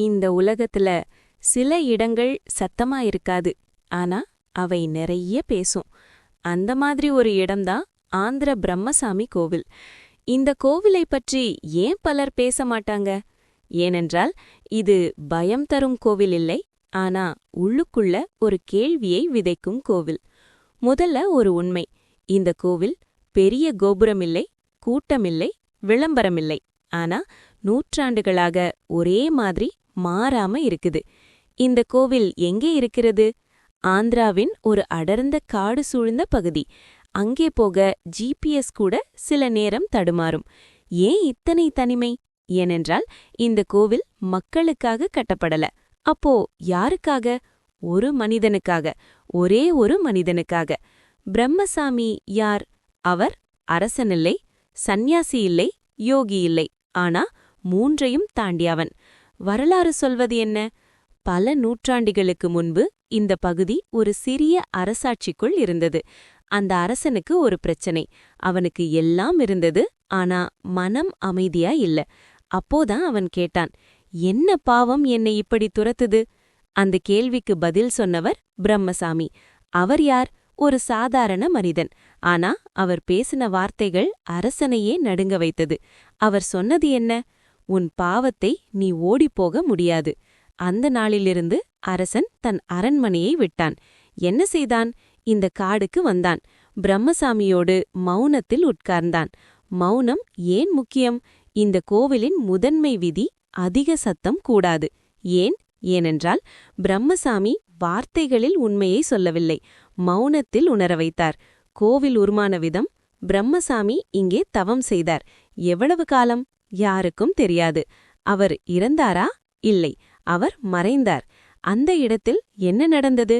இந்த உலகத்துல சில இடங்கள் சத்தமா இருக்காது, ஆனா அவை நிறைய பேசும். அந்த மாதிரி ஒரு இடம்தான் ஆந்திர பிரம்மசாமி கோவில். இந்த கோவிலை பற்றி ஏன் பலர் பேச மாட்டாங்க? ஏனென்றால் இது பயம் தரும் கோவில் இல்லை, ஆனா உள்ளுக்குள்ள ஒரு கேள்வியை விதைக்கும் கோவில். முதல்ல ஒரு உண்மை, இந்த கோவில் பெரிய கோபுரமில்லை, கூட்டமில்லை, விளம்பரமில்லை. ஆனா நூற்றாண்டுகளாக ஒரே மாதிரி மாறாம இருக்குது. இந்த கோவில் எங்கே இருக்கிறது? ஆந்திராவின் ஒரு அடர்ந்த காடு சூழ்ந்த பகுதி. அங்கே போக ஜிபிஎஸ் கூட சில நேரம் தடுமாறும். ஏன் இத்தனை தனிமை? ஏனென்றால் இந்த கோவில் மக்களுக்காக கட்டப்படல. அப்போ யாருக்காக? ஒரு மனிதனுக்காக, ஒரே ஒரு மனிதனுக்காக. பிரம்மசாமி யார்? அவர் அரசனில்லை, சந்நியாசி இல்லை, யோகி இல்லை. ஆனா மூன்றையும் தாண்டியவன். வரலாறு சொல்வது என்ன? பல நூற்றாண்டுகளுக்கு முன்பு இந்த பகுதி ஒரு சிறிய அரசாட்சிக்குள் இருந்தது. அந்த அரசனுக்கு ஒரு பிரச்சனை. அவனுக்கு எல்லாம் இருந்தது, ஆனா மனம் அமைதியா இல்ல. அப்போதான் அவன் கேட்டான், என்ன பாவம் என்னை இப்படி துரத்துது? அந்த கேள்விக்கு பதில் சொன்னவர் பிரம்மசாமி. அவர் யார்? ஒரு சாதாரண மனிதன். ஆனா அவர் பேசின வார்த்தைகள் அரசனையே நடுங்க வைத்தது. அவர் சொன்னது என்ன? உன் பாவத்தை நீ ஓடிப்போக முடியாது. அந்த நாளிலிருந்து அரசன் தன் அரண்மனையை விட்டான். என்ன செய்தான்? இந்த காடுக்கு வந்தான். பிரம்மசாமியோடு மௌனத்தில் உட்கார்ந்தான். மௌனம் ஏன் முக்கியம்? இந்த கோவிலின் முதன்மை விதி அதிக சத்தம் கூடாது. ஏன்? ஏனென்றால் பிரம்மசாமி வார்த்தைகளில் உண்மையை சொல்லவில்லை, மௌனத்தில் உணர வைத்தார். கோவில் உருமான விதம். பிரம்மசாமி இங்கே தவம் செய்தார். எவ்வளவு காலம்? யாருக்கும் தெரியாது. அவர் இறந்தாரா? இல்லை, அவர் மறைந்தார். அந்த இடத்தில் என்ன நடந்தது?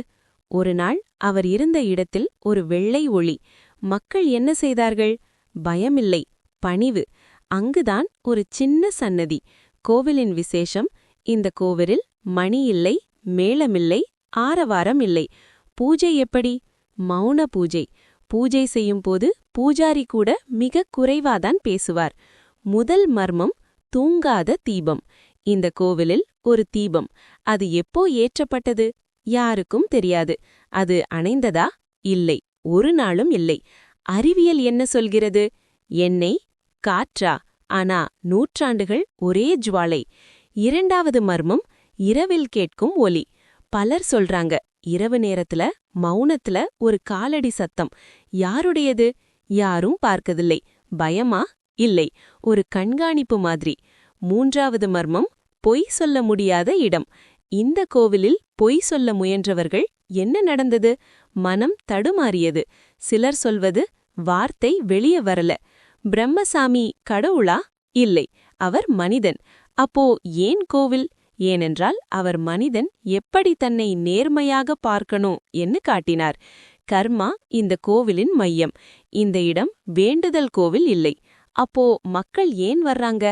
ஒரு நாள் அவர் இருந்த இடத்தில் ஒரு வெள்ளை ஒளி. மக்கள் என்ன செய்தார்கள்? பயமில்லை, பணிவு. அங்குதான் ஒரு சின்ன சன்னதி. கோவிலின் விசேஷம், இந்த கோவிலில் மணி இல்லை, மேளமில்லை, ஆரவாரம் இல்லை. பூஜை எப்படி? மௌன பூஜை. பூஜை செய்யும்போது பூஜாரி கூட மிக குறைவாதான் பேசுவார். முதல் மர்மம், தூங்காத தீபம். இந்த கோவிலில் ஒரு தீபம். அது எப்போ ஏற்றப்பட்டது? யாருக்கும் தெரியாது. அது அணைந்ததா? இல்லை, ஒரு நாளும் இல்லை. அறிவியல் என்ன சொல்கிறது? எண்ணெய், காற்றா? ஆனா நூற்றாண்டுகள் ஒரே ஜுவாலை. இரண்டாவது மர்மம், இரவில் கேட்கும் ஒலி. பலர் சொல்றாங்க, இரவு நேரத்துல மௌனத்துல ஒரு காலடி சத்தம். யாருடையது? யாரும் பார்க்கதில்லை. பயமா? இல்லை, ஒரு கண்காணிப்பு மாதிரி. மூன்றாவது மர்மம், பொய் சொல்ல முடியாத இடம். இந்த கோவிலில் பொய் சொல்ல முயன்றவர்கள். என்ன நடந்தது? மனம் தடுமாறியது. சிலர் சொல்வது, வார்த்தை வெளியே வரல. பிரம்மசாமி கடவுளா? இல்லை, அவர் மனிதன். அப்போ ஏன் கோவில்? ஏனென்றால் அவர் மனிதன் எப்படி தன்னை நேர்மையாக பார்க்கணும் என்று காட்டினார். கர்மா இந்த கோவிலின் மையம். இந்த இடம் வேண்டுதல் கோவில் இல்லை. அப்போ மக்கள் ஏன் வர்றாங்க?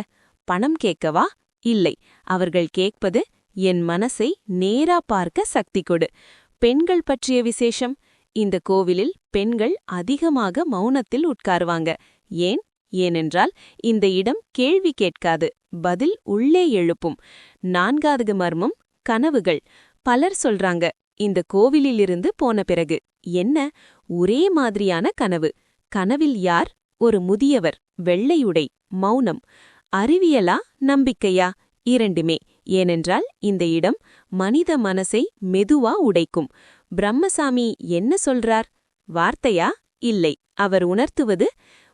பணம் கேட்கவா? இல்லை, அவர்கள் கேட்பது, என் மனசை நேரா பார்க்க சக்தி கொடு. பெண்கள் பற்றிய விசேஷம். இந்த கோவிலில் பெண்கள் அதிகமாக மௌனத்தில் உட்காருவாங்க. ஏன்? ஏனென்றால் இந்த இடம் கேள்வி கேட்காது, பதில் உள்ளே எழுப்பும். நான்காவது மர்மம், கனவுகள். பலர் சொல்றாங்க, இந்த கோவிலிலிருந்து போன பிறகு என்ன? ஒரே மாதிரியான கனவு. கனவில் யார்? ஒரு முதியவர், வெள்ளையுடை, மௌனம். அறிவியலா, நம்பிக்கையா? இரண்டுமே. ஏனென்றால் இந்த இடம் மனித மனசை மெதுவா உடைக்கும். பிரம்மசாமி என்ன சொல்றார்? வார்த்தையா? இல்லை, அவர் உணர்த்துவது,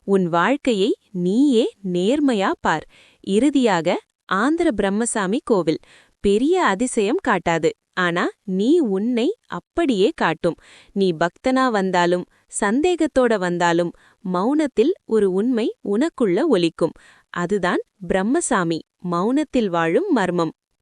உன் வாழ்க்கையை நீயே நேர்மையா பார். இறுதியாக ஆந்திர பிரம்மசாமி கோவில் பெரிய அதிசயம் காட்டாது, ஆனா நீ உன்னை அப்படியே காட்டும். நீ பக்தனா வந்தாலும் சந்தேகத்தோட வந்தாலும் மௌனத்தில் ஒரு உண்மை உனக்குள்ள ஒலிக்கும். அதுதான் பிரம்மசாமி, மௌனத்தில் வாழும் மர்மம்.